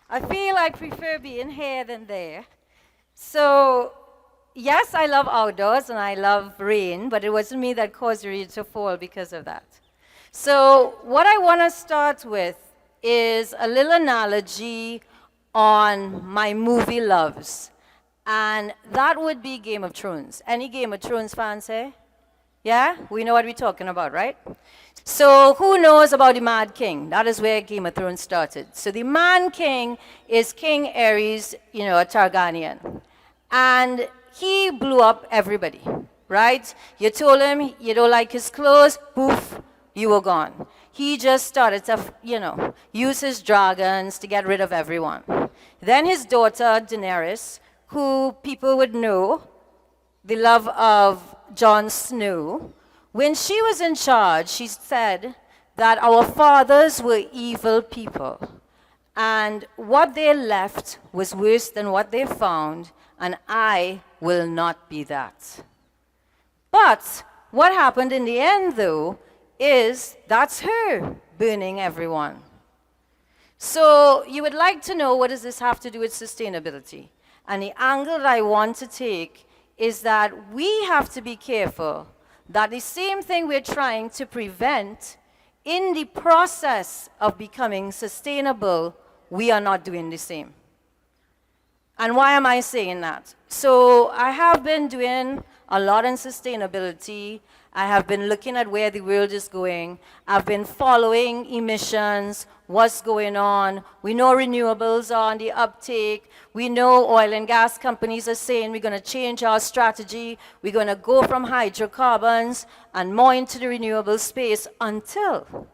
I feel I prefer being here than there. So, yes, I love outdoors and I love rain, but it wasn't me that caused the rain to fall because of that. So, what I want to start with is a little analogy on my movie loves. And that would be Game of Thrones. Any Game of Thrones fans here? Yeah? We know what we're talking about, right? So, who knows about the Mad King? That is where Game of Thrones started. So, the Mad King is King Aerys, a Targaryen. And he blew up everybody, right? You told him you don't like his clothes, poof, you were gone. He just started to, use his dragons to get rid of everyone. Then his daughter, Daenerys, who people would know, the love of Jon Snow, when she was in charge, she said that our fathers were evil people, and what they left was worse than what they found, and I will not be that. But what happened in the end, though, is that's her burning everyone. So you would like to know, what does this have to do with sustainability? And the angle that I want to take is that we have to be careful that the same thing we're trying to prevent, in the process of becoming sustainable, we are not doing the same. And why am I saying that? So I have been doing a lot in sustainability. I have been looking at where the world is going. I've been following emissions, what's going on. We know renewables are on the uptake. We know oil and gas companies are saying we're going to change our strategy. We're going to go from hydrocarbons and more into the renewable space until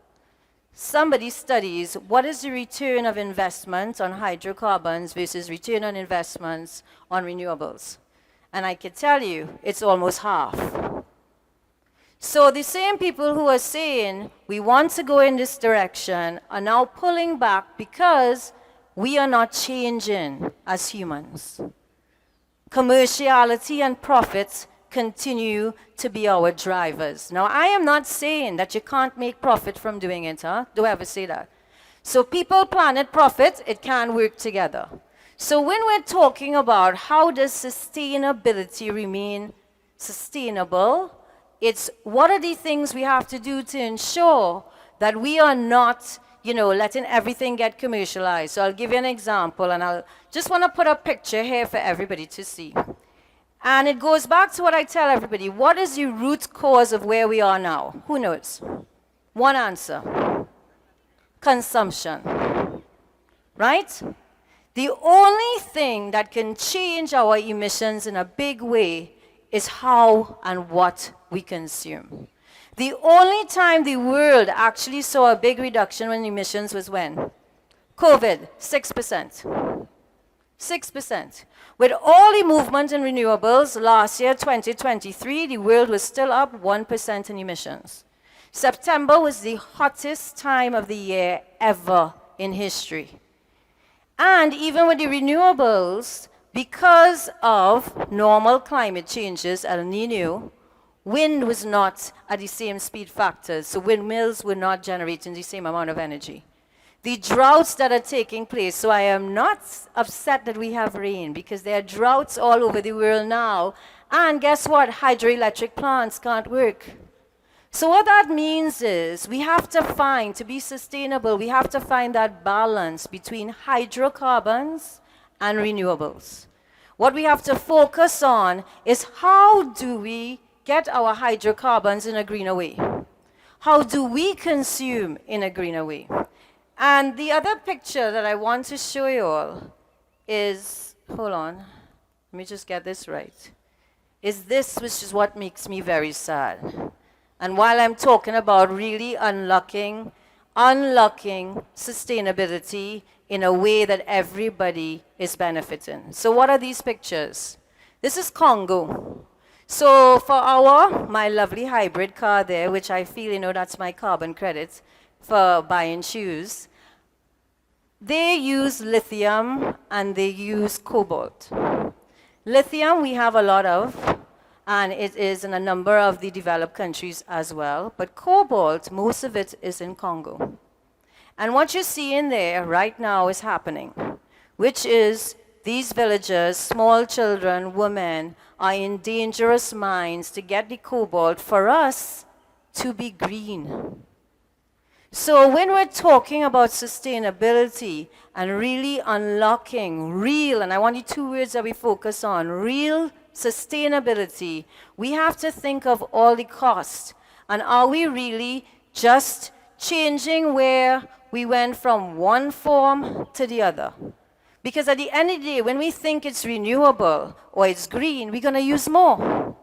somebody studies what is the return of investment on hydrocarbons versus return on investments on renewables. And I can tell you, it's almost half. So the same people who are saying we want to go in this direction are now pulling back because we are not changing as humans. Commerciality and profits continue to be our drivers. Now, I am not saying that you can't make profit from doing it, huh? Do I ever say that? So people, planet, profit, it can work together. So when we're talking about how does sustainability remain sustainable, it's what are the things we have to do to ensure that we are not, letting everything get commercialized. So I'll give you an example, and I'll just want to put a picture here for everybody to see. And it goes back to what I tell everybody. What is the root cause of where we are now? Who knows? One answer. Consumption. Right? The only thing that can change our emissions in a big way is how and what we consume. The only time the world actually saw a big reduction in emissions was when? COVID, 6%. 6%. With all the movement in renewables, last year, 2023, the world was still up 1% in emissions. September was the hottest time of the year ever in history. And even with the renewables, because of normal climate changes, El Nino, wind was not at the same speed factors, so windmills were not generating the same amount of energy. The droughts that are taking place, so I am not upset that we have rain, because there are droughts all over the world now, and guess what? Hydroelectric plants can't work. So what that means is we have to be sustainable, we have to find that balance between hydrocarbons and renewables. What we have to focus on is how do we get our hydrocarbons in a greener way? How do we consume in a greener way? And the other picture that I want to show you all is, hold on, let me just get this right, is this, which is what makes me very sad. And while I'm talking about really unlocking sustainability in a way that everybody is benefiting. So what are these pictures? This is Congo. So for my lovely hybrid car there, which I feel, that's my carbon credit for buying shoes, they use lithium and they use cobalt. Lithium we have a lot of, and it is in a number of the developed countries as well, but cobalt, most of it is in Congo. And what you see in there right now is happening. which is these villagers, small children, women, are in dangerous mines to get the cobalt for us to be green. So when we're talking about sustainability and really unlocking real, and I want the two words that we focus on, real sustainability, we have to think of all the costs. And are we really just changing where we went from one form to the other? Because at the end of the day, when we think it's renewable or it's green, we're going to use more.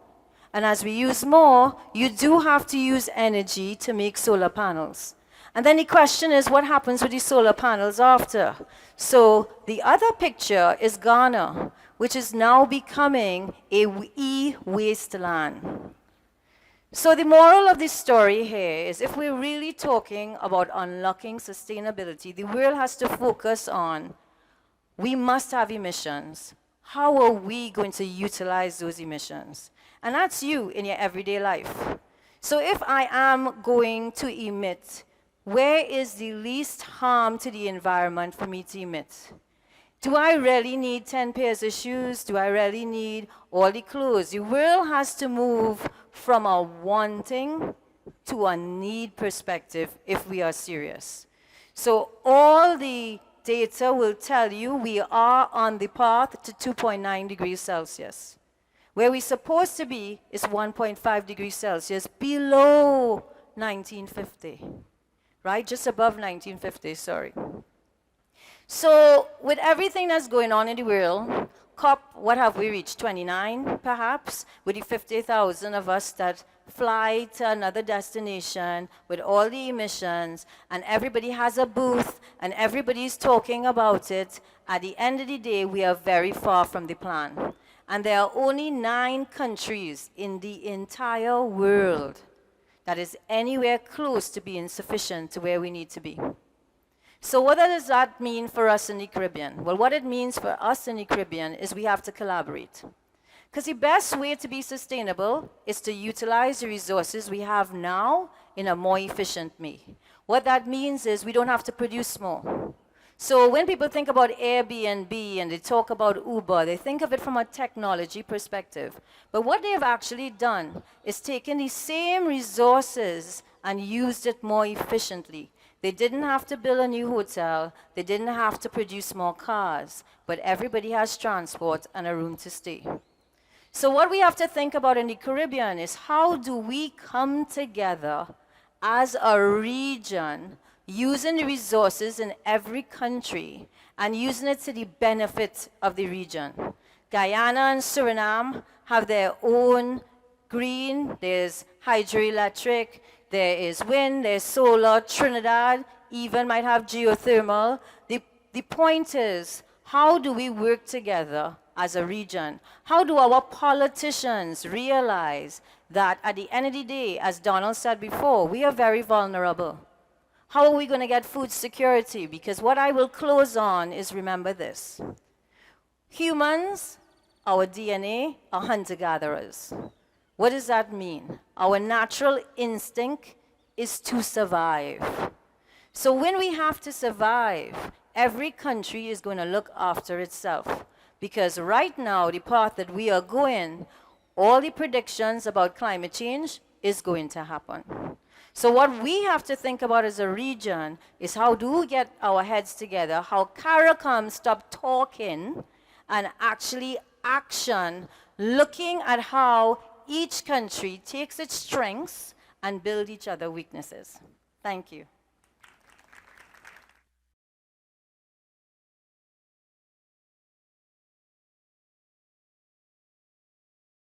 And as we use more, you do have to use energy to make solar panels. And then the question is, what happens with the solar panels after? So the other picture is Ghana, which is now becoming a e-wasteland. So the moral of this story here is, if we're really talking about unlocking sustainability, the world has to focus on, we must have emissions. How are we going to utilize those emissions? And that's you in your everyday life. So if I am going to emit, where is the least harm to the environment for me to emit? Do I really need 10 pairs of shoes? Do I really need all the clothes? The world has to move from a wanting to a need perspective if we are serious. So all the data will tell you we are on the path to 2.9 degrees Celsius. Where we're supposed to be is 1.5 degrees Celsius below 1950. Right? Just above 1950, sorry. So with everything that's going on in the world, COP, what have we reached? 29, perhaps? With the 50,000 of us that fly to another destination with all the emissions, and everybody has a booth, and everybody's talking about it. At the end of the day, we are very far from the plan. And there are only 9 countries in the entire world that is anywhere close to being sufficient to where we need to be. So what does that mean for us in the Caribbean? Well, what it means for us in the Caribbean is we have to collaborate. Because the best way to be sustainable is to utilize the resources we have now in a more efficient way. What that means is we don't have to produce more. So when people think about Airbnb and they talk about Uber, they think of it from a technology perspective. But what they have actually done is taken the same resources and used it more efficiently. They didn't have to build a new hotel. They didn't have to produce more cars. But everybody has transport and a room to stay. So what we have to think about in the Caribbean is, how do we come together as a region, using the resources in every country and using it to the benefit of the region. Guyana and Suriname have their own green, there's hydroelectric, there is wind, there's solar. Trinidad even might have geothermal. The point is, how do we work together as a region? How do our politicians realize that at the end of the day, as Donald said before, we are very vulnerable? How are we going to get food security? Because what I will close on is, remember this. Humans, our DNA, are hunter-gatherers. What does that mean? Our natural instinct is to survive. So when we have to survive, every country is going to look after itself. Because right now, the path that we are going, all the predictions about climate change is going to happen. So what we have to think about as a region is, how do we get our heads together, how CARICOM stop talking and actually action, looking at how each country takes its strengths and build each other weaknesses. Thank you.